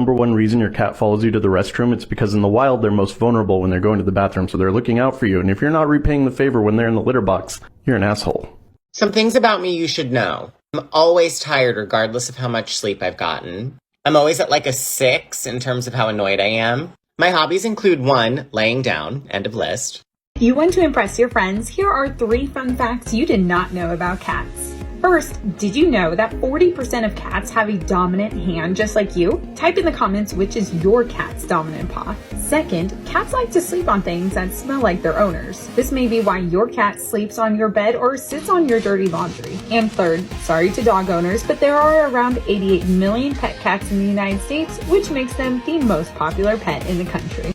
Number one reason your cat follows you to the restroom, it's because in the wild they're most vulnerable when they're going to the bathroom, so they're looking out for you, and if you're not repaying the favor when they're in the litter box, you're an asshole. Some things about me you should know. I'm always tired regardless of how much sleep I've gotten. I'm always at like a 6 in terms of how annoyed I am. My hobbies include 1, laying down, end of list. You want to impress your friends? Here are 3 fun facts you did not know about cats. First, did you know that 40% of cats have a dominant hand just like you? Type in the comments which is your cat's dominant paw. Second, cats like to sleep on things that smell like their owners. This may be why your cat sleeps on your bed or sits on your dirty laundry. And third, sorry to dog owners, but there are around 88 million pet cats in the United States, which makes them the most popular pet in the country.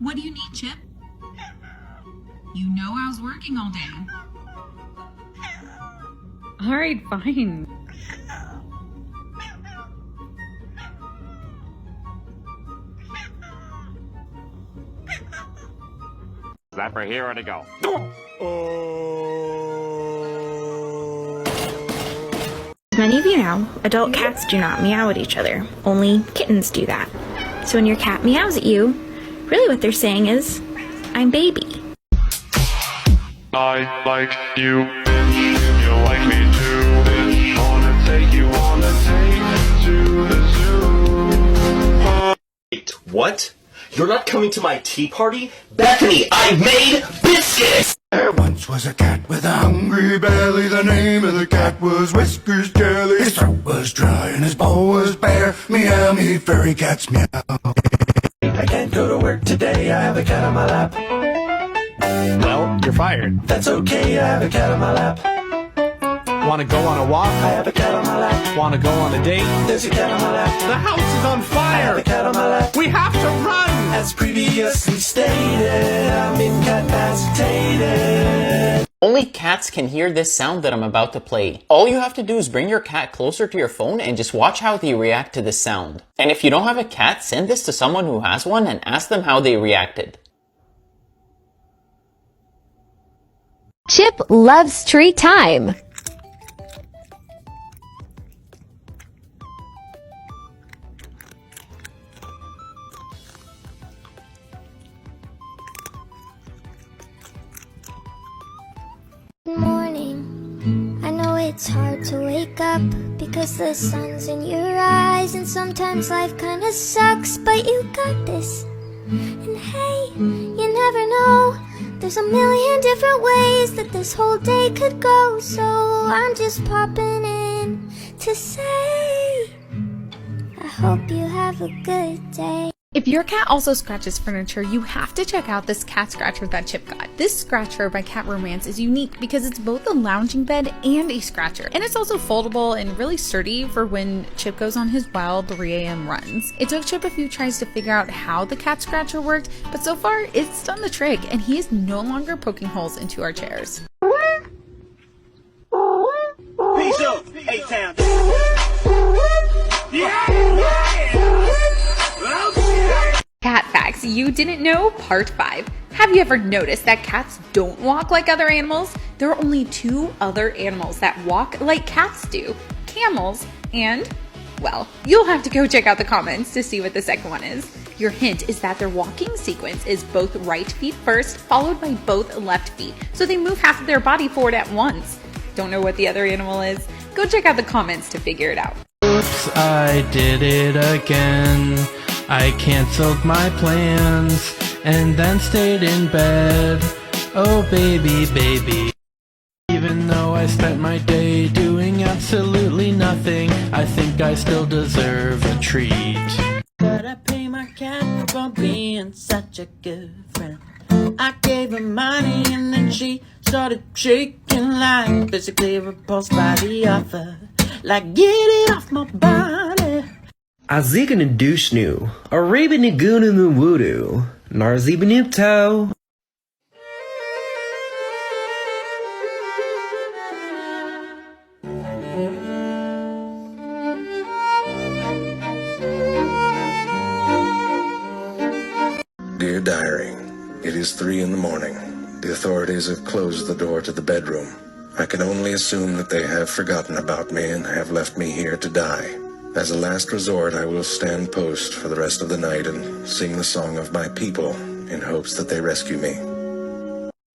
What do you need, Chip? You know I was working all day. Alright, fine. Is that for here or to go? As many of you know, adult cats do not meow at each other. Only kittens do that. So when your cat meows at you, really what they're saying is, I'm baby. I like you, bitch. You like me too, bitch. Wanna take you on a date to the zoo. Wait, what? You're not coming to my tea party? Bethany, I made biscuits! There once was a cat with a hungry belly. The name of the cat was Whiskers Jelly. His throat was dry and his bowl was bare. Meow, me furry cats meow. I can't go to work today, I have a cat on my lap. Well, you're fired. That's okay, I have a cat on my lap. Want to go on a walk? I have a cat on my lap. Want to go on a date? There's a cat on my lap. The house is on fire! I have a cat on my lap. We have to run! As previously stated, I'm incapacitated. Only cats can hear this sound that I'm about to play. All you have to do is bring your cat closer to your phone and just watch how they react to this sound. And if you don't have a cat, send this to someone who has one and ask them how they reacted. Chip loves treat time. Good morning. I know it's hard to wake up because the sun's in your eyes, and sometimes life kinda sucks, but you got this. And hey, you never know, there's a million different ways that this whole day could go. So I'm just popping in to say, I hope you have a good day. If your cat also scratches furniture, you have to check out this cat scratcher that Chip got. This scratcher by Cat Romance is unique because it's both a lounging bed and a scratcher. And it's also foldable and really sturdy for when Chip goes on his wild 3 a.m. runs. It took Chip a few tries to figure out how the cat scratcher worked, but so far it's done the trick and he is no longer poking holes into our chairs. Peace out, A-Town. Cat facts you didn't know, part 5. Have you ever noticed that cats don't walk like other animals? There are only 2 other animals that walk like cats do. Camels and, well, you'll have to go check out the comments to see what the second one is. Your hint is that their walking sequence is both right feet first, followed by both left feet, so they move half of their body forward at once. Don't know what the other animal is? Go check out the comments to figure it out. Oops, I did it again. I canceled my plans and then stayed in bed. Oh baby, baby. Even though I spent my day doing absolutely nothing, I think I still deserve a treat. But I pay my cat for being such a good friend. I gave her money and then she started shaking like physically repulsed by the offer. Like, get it off my body. Azigana douchnu, Arabinigunu wudu, Narzibanipto. Dear Diary, it is 3 in the morning. The authorities have closed the door to the bedroom. I can only assume that they have forgotten about me and have left me here to die. As a last resort, I will stand post for the rest of the night and sing the song of my people in hopes that they rescue me.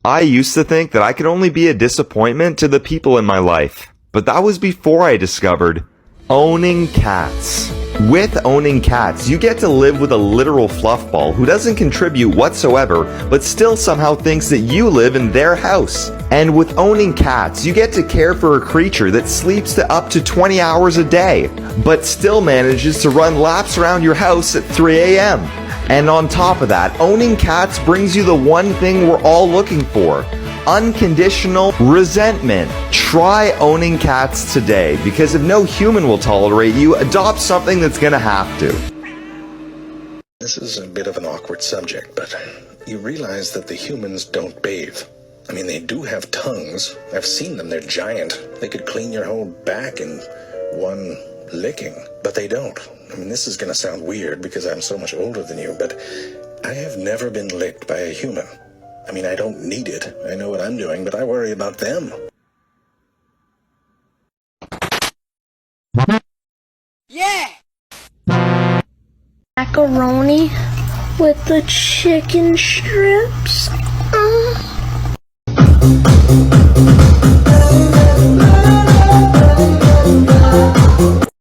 I used to think that I could only be a disappointment to the people in my life, but that was before I discovered owning cats. With owning cats, you get to live with a literal fluffball who doesn't contribute whatsoever, but still somehow thinks that you live in their house. And with owning cats, you get to care for a creature that sleeps to up to 20 hours a day, but still manages to run laps around your house at 3 a.m. And on top of that, owning cats brings you the one thing we're all looking for: unconditional resentment. Try owning cats today, because if no human will tolerate you, adopt something that's gonna have to. This is a bit of an awkward subject, but you realize that the humans don't bathe. I mean, they do have tongues. I've seen them, they're giant. They could clean your whole back in one licking, but they don't. I mean, this is gonna sound weird because I'm so much older than you, but I have never been licked by a human. I mean, I don't need it. I know what I'm doing, but I worry about them. Yeah! Macaroni with the chicken strips.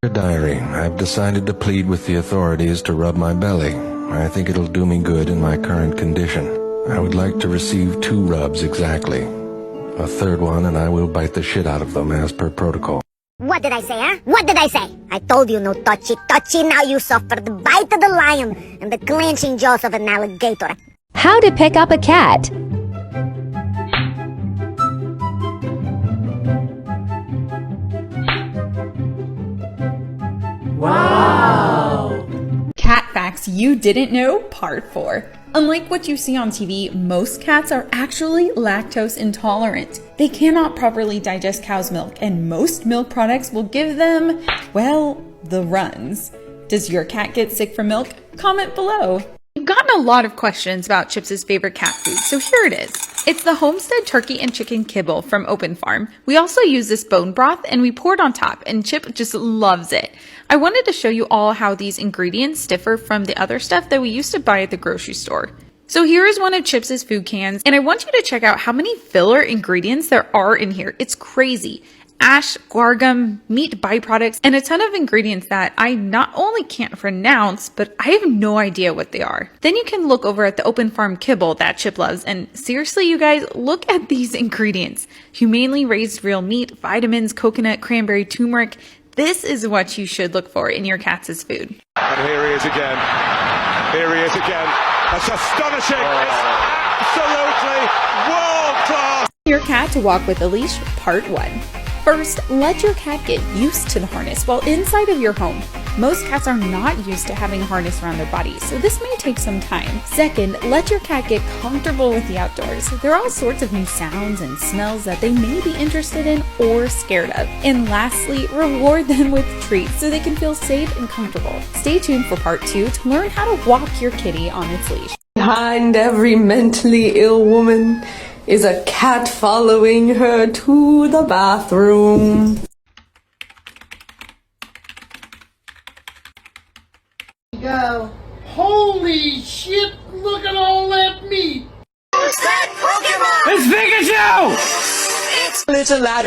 Dear Diary, I've decided to plead with the authorities to rub my belly. I think it'll do me good in my current condition. I would like to receive 2 rubs exactly. A third one and I will bite the shit out of them as per protocol. What did I say, huh? What did I say? I told you no touchy. Now you suffer the bite of the lion and the clenching jaws of an alligator. How to pick up a cat. Wow! Cat facts you didn't know, part 4. Unlike what you see on TV, most cats are actually lactose intolerant. They cannot properly digest cow's milk, and most milk products will give them, well, the runs. Does your cat get sick from milk? Comment below. We've gotten a lot of questions about Chips' favorite cat food, so here it is. It's the homestead turkey and chicken kibble from Open Farm. We also use this bone broth and we pour it on top, and Chip just loves it. I wanted to show you all how these ingredients differ from the other stuff that we used to buy at the grocery store. So here is one of Chips' food cans, and I want you to check out how many filler ingredients there are in here. It's crazy. Ash, guar gum, meat byproducts, and a ton of ingredients that I not only can't pronounce, but I have no idea what they are. Then you can look over at the Open Farm kibble that Chip loves, and seriously, you guys, look at these ingredients. Humanely raised real meat, vitamins, coconut, cranberry, turmeric. This is what you should look for in your cat's food. And here he is again. Here he is again. That's astonishing. It's absolutely world class. Your cat to walk with a leash, part 1. First, let your cat get used to the harness while inside of your home. Most cats are not used to having a harness around their bodies, so this may take some time. Second, let your cat get comfortable with the outdoors. There are all sorts of new sounds and smells that they may be interested in or scared of. And lastly, reward them with treats so they can feel safe and comfortable. Stay tuned for part 2 to learn how to walk your kitty on its leash. Behind every mentally ill woman is a cat following her to the bathroom. Go. Holy shit, look at all that meat! Who's that Pokemon? It's Pikachu! It's little lad.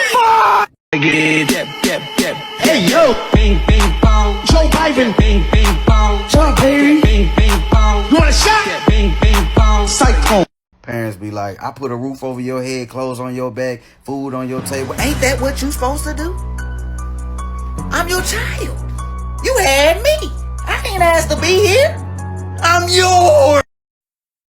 Hey yo! Bing bing bong. Joe Biden. Bing bing bong. Joe baby. Bing bing bong. You want a shot? Bing bing bong. Psycho. Parents be like, I put a roof over your head, clothes on your back, food on your table. Ain't that what you supposed to do? I'm your child. You had me. I ain't asked to be here. I'm yours.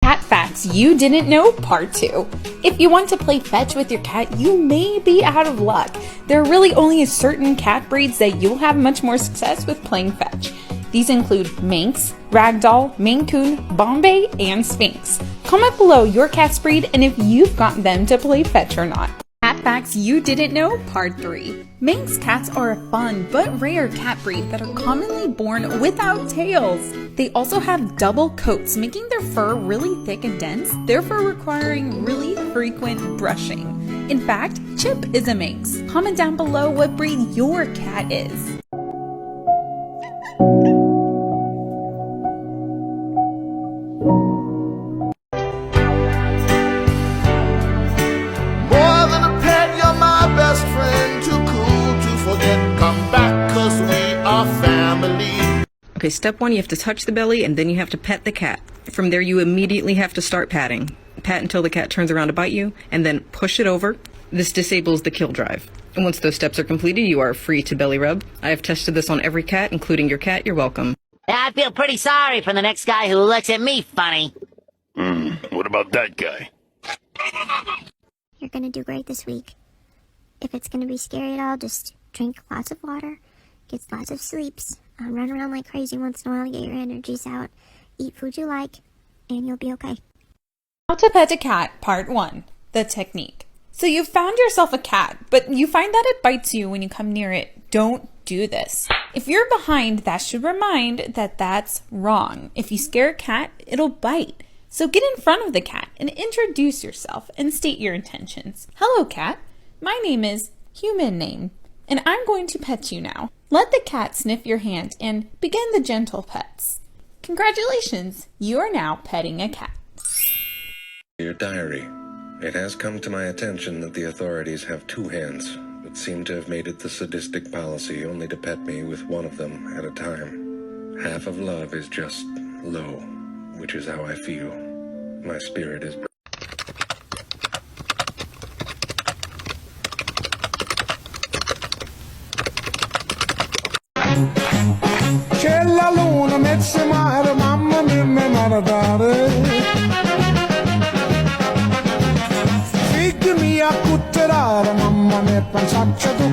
Cat facts you didn't know, part 2. If you want to play fetch with your cat, you may be out of luck. There are really only certain cat breeds that you'll have much more success with playing fetch. These include Manx, Ragdoll, Maine Coon, Bombay, and Sphinx. Comment below your cat's breed and if you've gotten them to play fetch or not. Cat facts you didn't know, part 3. Manx cats are a fun but rare cat breed that are commonly born without tails. They also have double coats, making their fur really thick and dense, therefore requiring really frequent brushing. In fact, Chip is a Manx. Comment down below what breed your cat is. Okay, step 1, you have to touch the belly, and then you have to pet the cat. From there, you immediately have to start patting. Pat until the cat turns around to bite you, and then push it over. This disables the kill drive. And once those steps are completed, you are free to belly rub. I have tested this on every cat, including your cat. You're welcome. I feel pretty sorry for the next guy who looks at me funny. What about that guy? You're gonna do great this week. If it's gonna be scary at all, just drink lots of water, get lots of sleeps, run around like crazy once in a while to get your energies out, eat food you like, and you'll be okay. How to pet a cat, part 1, the technique. So you've found yourself a cat, but you find that it bites you when you come near it. Don't do this. If you're behind, that should remind that that's wrong. If you scare a cat, it'll bite. So get in front of the cat and introduce yourself and state your intentions. Hello, cat. My name is human name, and I'm going to pet you now. Let the cat sniff your hand and begin the gentle pets. Congratulations, you are now petting a cat. Dear Diary, it has come to my attention that the authorities have 2 hands, but seem to have made it the sadistic policy only to pet me with one of them at a time. Half of love is just low, which is how I feel. My spirit is... C'è la luna, mezzo mare, mamma mia, mi maradare. Figli a cutterare, mamma mia, pensaccia tu.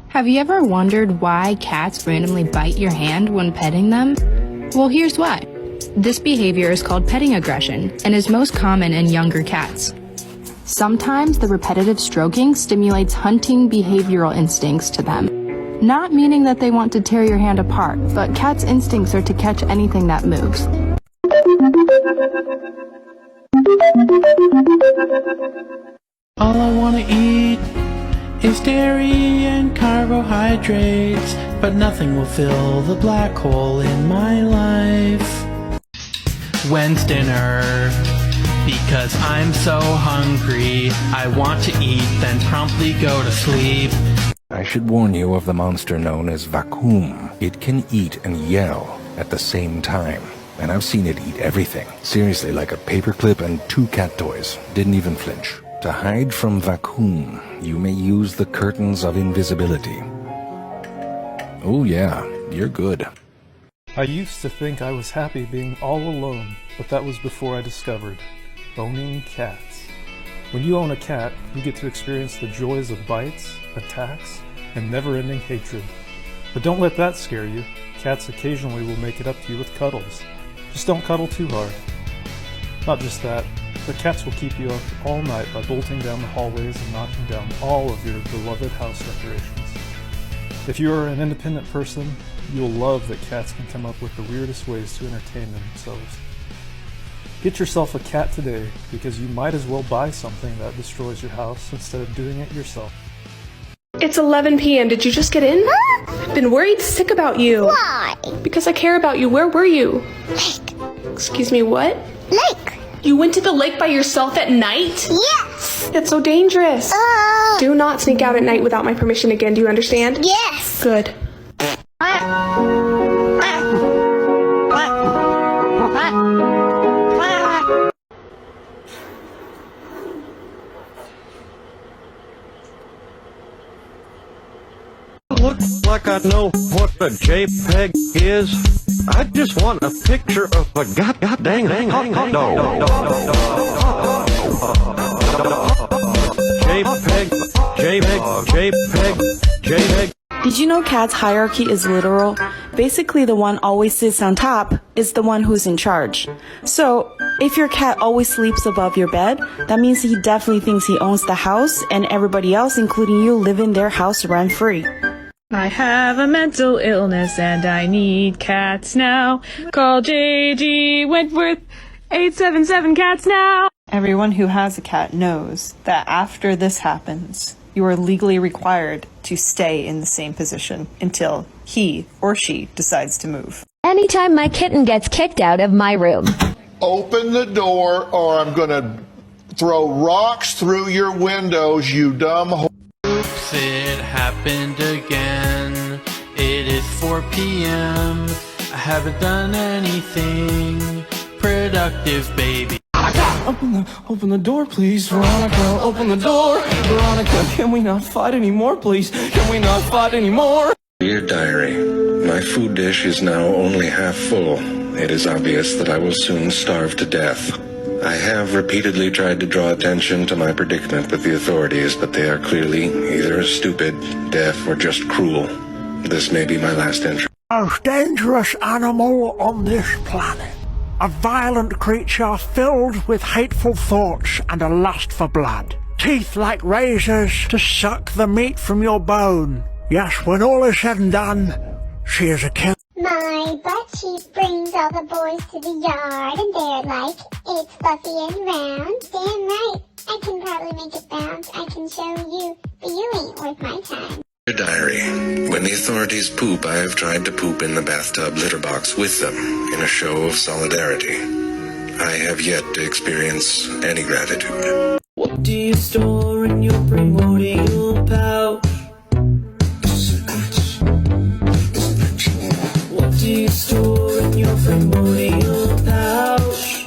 Have you ever wondered why cats randomly bite your hand when petting them? Well, here's why. This behavior is called petting aggression and is most common in younger cats. Sometimes the repetitive stroking stimulates hunting behavioral instincts to them. Not meaning that they want to tear your hand apart, but cats' instincts are to catch anything that moves. All I wanna eat is dairy and carbohydrates, but nothing will fill the black hole in my life. When's dinner? Because I'm so hungry, I want to eat, then promptly go to sleep. I should warn you of the monster known as vacuum. It can eat and yell at the same time. And I've seen it eat everything. Seriously, like a paperclip and 2 cat toys. Didn't even flinch. To hide from vacuum, you may use the curtains of invisibility. Oh yeah, you're good. I used to think I was happy being all alone, but that was before I discovered owning cats. When you own a cat, you get to experience the joys of bites, attacks, and never-ending hatred. But don't let that scare you. Cats occasionally will make it up to you with cuddles. Just don't cuddle too hard. Not just that, the cats will keep you up all night by bolting down the hallways and knocking down all of your beloved house decorations. If you are an independent person, you'll love that cats can come up with the weirdest ways to entertain themselves. Get yourself a cat today, because you might as well buy something that destroys your house instead of doing it yourself. It's 11 p.m. Did you just get in? I've been worried sick about you. Why? Because I care about you. Where were you? Lake. Excuse me, what? Lake. You went to the lake by yourself at night? Yes. That's so dangerous. Do not sneak out at night without my permission again. Do you understand? Yes. Good. Looks like I know what the JPEG is. I just want a picture of a goddamn hot dog. JPEG. Did you know cats' hierarchy is literal? Basically, the one always sits on top is the one who's in charge. So, if your cat always sleeps above your bed, that means he definitely thinks he owns the house and everybody else, including you, live in their house rent-free. I have a mental illness and I need cats now. Call JG Wentworth 877 cats now. Everyone who has a cat knows that after this happens, you are legally required to stay in the same position until he or she decides to move. Anytime my kitten gets kicked out of my room. Open the door or I'm gonna throw rocks through your windows, you dumb Oops, it happened again. It is 4 p.m. I haven't done anything productive, baby. Open the door, please, Veronica. Open the door, Veronica. Can we not fight anymore, please? Can we not fight anymore? Dear Diary, my food dish is now only half full. It is obvious that I will soon starve to death. I have repeatedly tried to draw attention to my predicament with the authorities, but they are clearly either stupid, deaf, or just cruel. This may be my last entry. Most dangerous animal on this planet. A violent creature filled with hateful thoughts and a lust for blood. Teeth like razors to suck the meat from your bone. Yes, when all is said and done, she is a killer. My butt cheek brings all the boys to the yard, and they're like, it's fluffy and round. Damn right, I can probably make it bounce. I can show you, but you ain't worth my time. Dear Diary, when the authorities poop, I have tried to poop in the bathtub litter box with them in a show of solidarity. I have yet to experience any gratitude. What do you store in your primordial pouch? What do you store in your primordial pouch?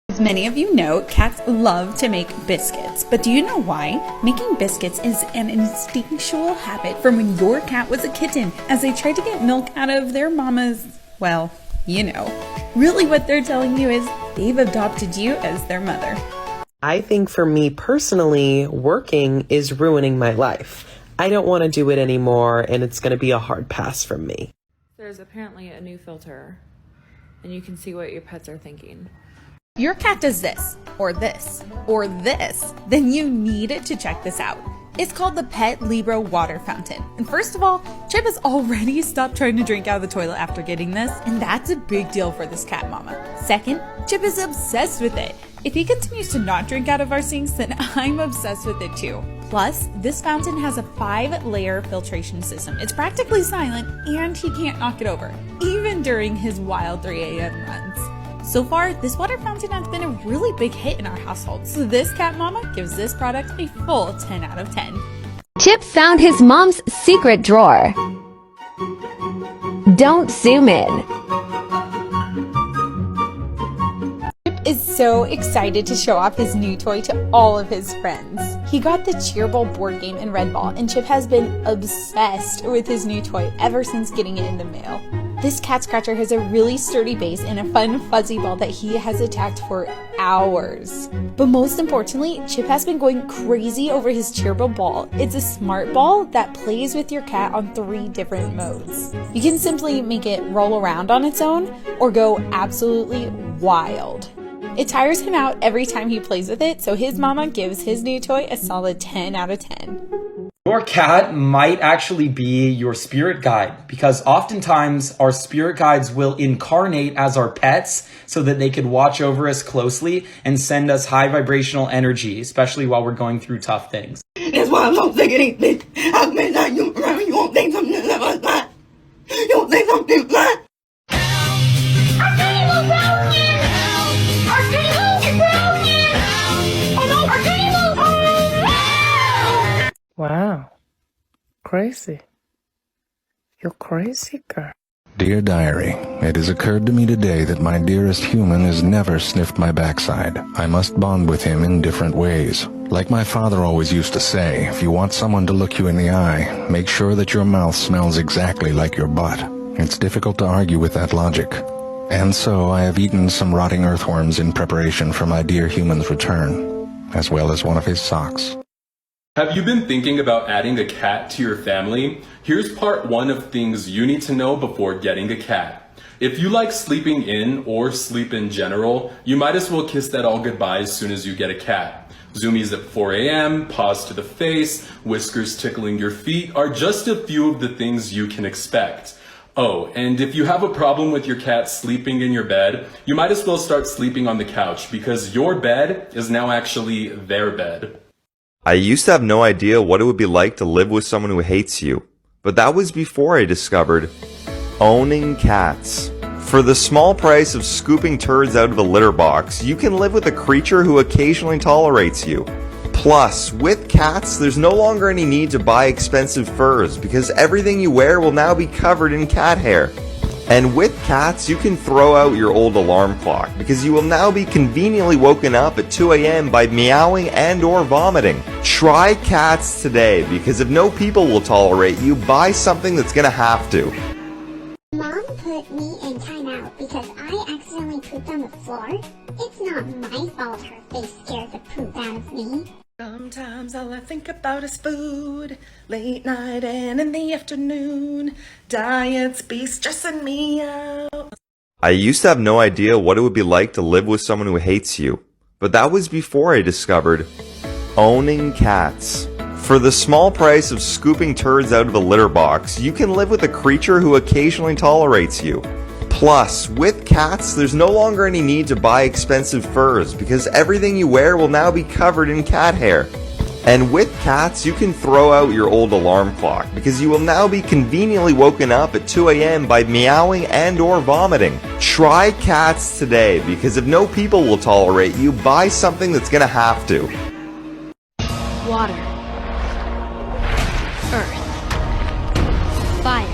As many of you know, cats love to make biscuits. But do you know why? Making biscuits is an instinctual habit from when your cat was a kitten, as they tried to get milk out of their mama's, well, you know. Really what they're telling you is they've adopted you as their mother. I think for me personally, working is ruining my life. I don't want to do it anymore, and it's going to be a hard pass from me. There's apparently a new filter, and you can see what your pets are thinking. Your cat does this, or this, or this, then you need to check this out. It's called the Pet Libro Water Fountain. And first of all, Chip has already stopped trying to drink out of the toilet after getting this, and that's a big deal for this cat mama. Second, Chip is obsessed with it. If he continues to not drink out of our sinks, then I'm obsessed with it too. Plus, this fountain has a 5-layer filtration system. It's practically silent, and he can't knock it over, even during his wild 3 a.m. runs. So far, this water fountain has been a really big hit in our household, so this cat mama gives this product a full 10 out of 10. Chip found his mom's secret drawer. Don't zoom in. Chip is so excited to show off his new toy to all of his friends. He got the Cheerball board game in Red Ball, and Chip has been obsessed with his new toy ever since getting it in the mail. This cat scratcher has a really sturdy base and a fun fuzzy ball that he has attacked for hours. But most importantly, Chip has been going crazy over his Cheerball ball. It's a smart ball that plays with your cat on 3 different modes. You can simply make it roll around on its own or go absolutely wild. It tires him out every time he plays with it, so his mama gives his new toy a solid 10 out of 10. Your cat might actually be your spirit guide, because oftentimes our spirit guides will incarnate as our pets so that they could watch over us closely and send us high vibrational energy, especially while we're going through tough things. That's why I'm so sick of these bitch. How many times you around? You won't think something that was bad. You won't think something bad. Our table broken! Our table is broken! Oh no, our table! Wow. Crazy. You're crazy, girl. Dear Diary, it has occurred to me today that my dearest human has never sniffed my backside. I must bond with him in different ways. Like my father always used to say, if you want someone to look you in the eye, make sure that your mouth smells exactly like your butt. It's difficult to argue with that logic. And so I have eaten some rotting earthworms in preparation for my dear human's return, as well as one of his socks. Have you been thinking about adding a cat to your family? Here's part 1 of things you need to know before getting a cat. If you like sleeping in or sleep in general, you might as well kiss that all goodbye as soon as you get a cat. Zoomies at 4 a.m., paws to the face, whiskers tickling your feet are just a few of the things you can expect. Oh, and if you have a problem with your cat sleeping in your bed, you might as well start sleeping on the couch, because your bed is now actually their bed. I used to have no idea what it would be like to live with someone who hates you, but that was before I discovered owning cats. For the small price of scooping turds out of a litter box, you can live with a creature who occasionally tolerates you. Plus, with cats, there's no longer any need to buy expensive furs because everything you wear will now be covered in cat hair. And with cats, you can throw out your old alarm clock because you will now be conveniently woken up at 2 a.m. by meowing and or vomiting. Try cats today because if no people will tolerate you, buy something that's gonna have to. Mom put me in timeout because I accidentally pooped on the floor. It's not my fault her face scared the poop out of me. Sometimes all I think about is food, late night and in the afternoon. Diets be stressing me out. I used to have no idea what it would be like to live with someone who hates you, but that was before I discovered owning cats. For the small price of scooping turds out of a litter box, you can live with a creature who occasionally tolerates you. Plus, with cats, there's no longer any need to buy expensive furs because everything you wear will now be covered in cat hair. And with cats, you can throw out your old alarm clock because you will now be conveniently woken up at 2 a.m. by meowing and or vomiting. Try cats today because if no people will tolerate you, buy something that's gonna have to. Water. Earth. Fire.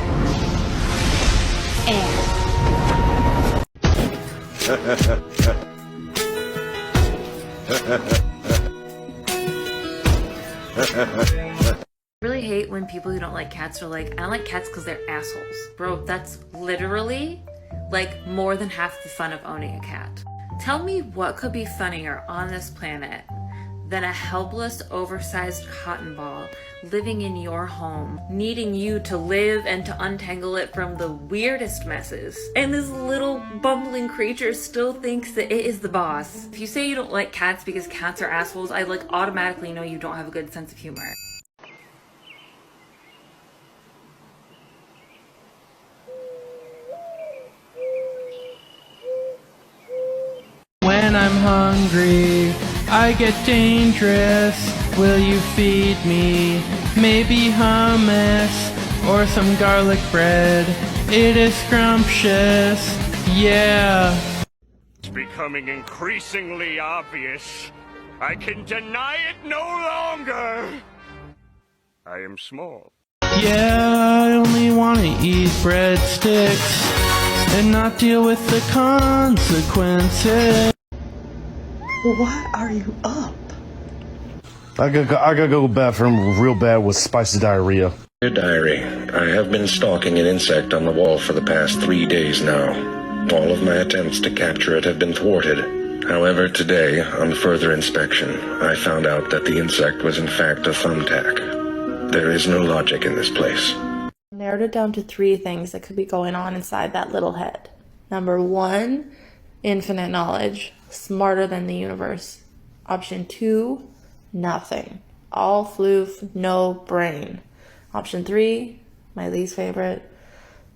Air. I really hate when people who don't like cats are like, I don't like cats because they're assholes. Bro, that's literally like more than half the fun of owning a cat. Tell me what could be funnier on this planet than a helpless, oversized cotton ball living in your home, needing you to live and to untangle it from the weirdest messes. And this little bumbling creature still thinks that it is the boss. If you say you don't like cats because cats are assholes, I like automatically know you don't have a good sense of humor. When I'm hungry, I get dangerous. Will you feed me? Maybe hummus or some garlic bread. It is scrumptious, yeah. It's becoming increasingly obvious. I can deny it no longer. I am small. Yeah, I only want to eat breadsticks and not deal with the consequences. Why are you up? I gotta go to the bathroom real bad with spicy diarrhea. Dear diary, I have been stalking an insect on the wall for the past 3 days now. All of my attempts to capture it have been thwarted. However, today, on further inspection, I found out that the insect was in fact a thumbtack. There is no logic in this place. Narrowed it down to 3 things that could be going on inside that little head. Number 1, infinite knowledge, smarter than the universe. Option 2, nothing. All floof, no brain. Option 3, my least favorite,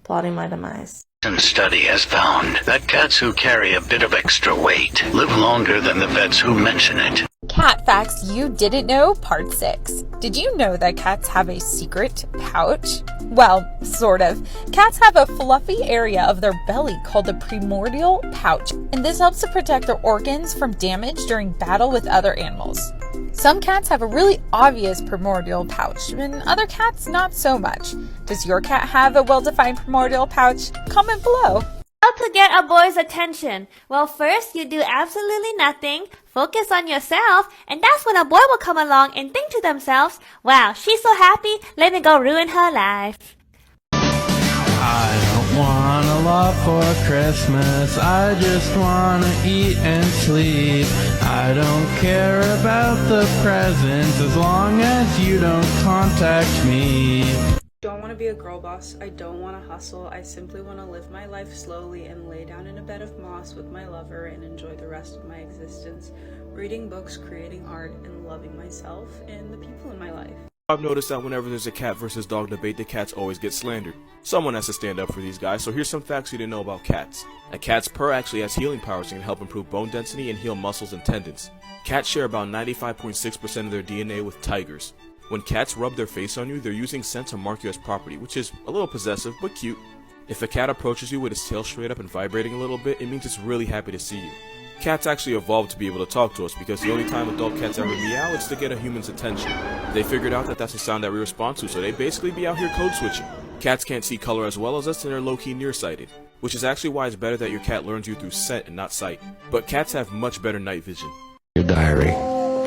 plotting my demise. A study has found that cats who carry a bit of extra weight live longer than the vets who mention it. Cat facts you didn't know, part 6. Did you know that cats have a secret pouch? Well, sort of. Cats have a fluffy area of their belly called the primordial pouch, and this helps to protect their organs from damage during battle with other animals. Some cats have a really obvious primordial pouch, and other cats not so much. Does your cat have a well-defined primordial pouch? Comment below. How to get a boy's attention? Well, first you do absolutely nothing, focus on yourself, and that's when a boy will come along and think to themselves, wow, she's so happy, let me go ruin her life. I don't want a lot for Christmas. I just want to eat and sleep. I don't care about the presents as long as you don't contact me. Don't want to be a girl boss. I don't want to hustle. I simply want to live my life slowly and lay down in a bed of moss with my lover and enjoy the rest of my existence, reading books, creating art, and loving myself and the people in my life. I've noticed that whenever there's a cat versus dog debate, the cats always get slandered. Someone has to stand up for these guys, so here's some facts you didn't know about cats. A cat's purr actually has healing powers and can help improve bone density and heal muscles and tendons. Cats share about 95.6% of their DNA with tigers. When cats rub their face on you, they're using scent to mark you as property, which is a little possessive but cute. If a cat approaches you with its tail straight up and vibrating a little bit, it means it's really happy to see you. Cats actually evolved to be able to talk to us because the only time adult cats ever meow is to get a human's attention. They figured out that that's a sound that we respond to, so they basically be out here code switching. Cats can't see color as well as us and they're low-key nearsighted, which is actually why it's better that your cat learns you through scent and not sight. But cats have much better night vision. Your diary.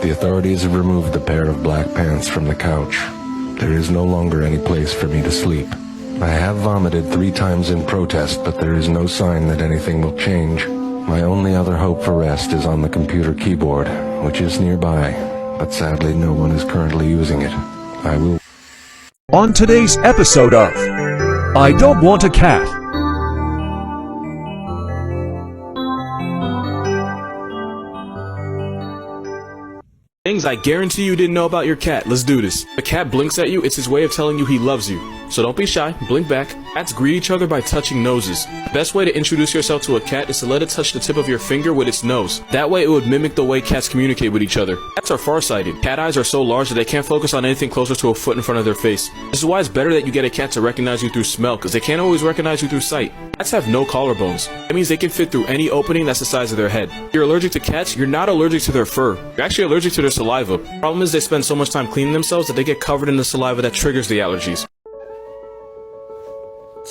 The authorities have removed the pair of black pants from the couch. There is no longer any place for me to sleep. I have vomited 3 times in protest, but there is no sign that anything will change. My only other hope for rest is on the computer keyboard, which is nearby, but sadly no one is currently using it. I will... On today's episode of I Don't Want a Cat. Things I guarantee you didn't know about your cat. Let's do this. A cat blinks at you, it's his way of telling you he loves you. So don't be shy, blink back. Cats greet each other by touching noses. The best way to introduce yourself to a cat is to let it touch the tip of your finger with its nose. That way it would mimic the way cats communicate with each other. Cats are farsighted. Cat eyes are so large that they can't focus on anything closer to a foot in front of their face. This is why it's better that you get a cat to recognize you through smell, because they can't always recognize you through sight. Cats have no collarbones. That means they can fit through any opening that's the size of their head. If you're allergic to cats, you're not allergic to their fur. You're actually allergic to their saliva. Problem is they spend so much time cleaning themselves that they get covered in the saliva that triggers the allergies.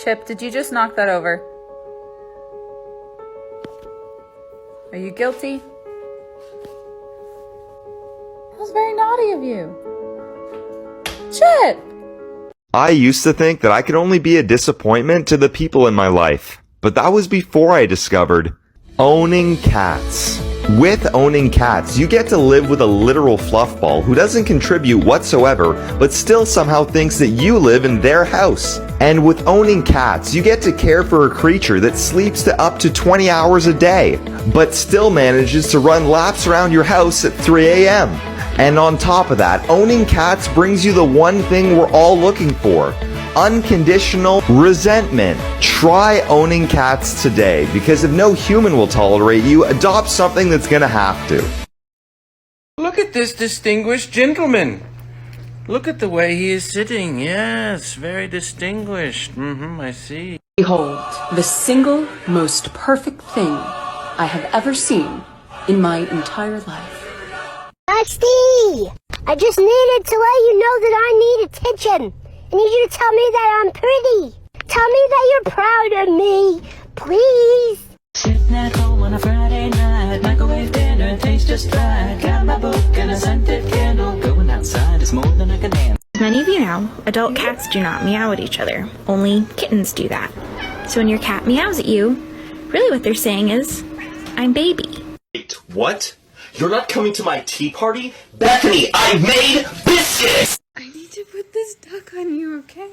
Chip, did you just knock that over? Are you guilty? That was very naughty of you. Chip! I used to think that I could only be a disappointment to the people in my life, but that was before I discovered owning cats. With owning cats, you get to live with a literal fluff ball who doesn't contribute whatsoever, but still somehow thinks that you live in their house. And with owning cats, you get to care for a creature that sleeps to up to 20 hours a day, but still manages to run laps around your house at 3 a.m. And on top of that, owning cats brings you the one thing we're all looking for: unconditional resentment. Try owning cats today, because if no human will tolerate you, adopt something that's gonna have to. Look at this distinguished gentleman. Look at the way he is sitting. Yes, very distinguished. I see. Behold, the single most perfect thing I have ever seen in my entire life. Rusty! I just needed to let you know that I need attention. I need you to tell me that I'm pretty. Tell me that you're proud of me. Please. Sitting at home on a Friday night, microwave dinner tastes just right. Got my book and a scented candle. Going outside is more than I can handle. As many of you know, adult cats do not meow at each other. Only kittens do that. So when your cat meows at you, really what they're saying is, I'm baby. Wait, what? You're not coming to my tea party? Bethany, I made biscuits! I need to put this duck on you, okay?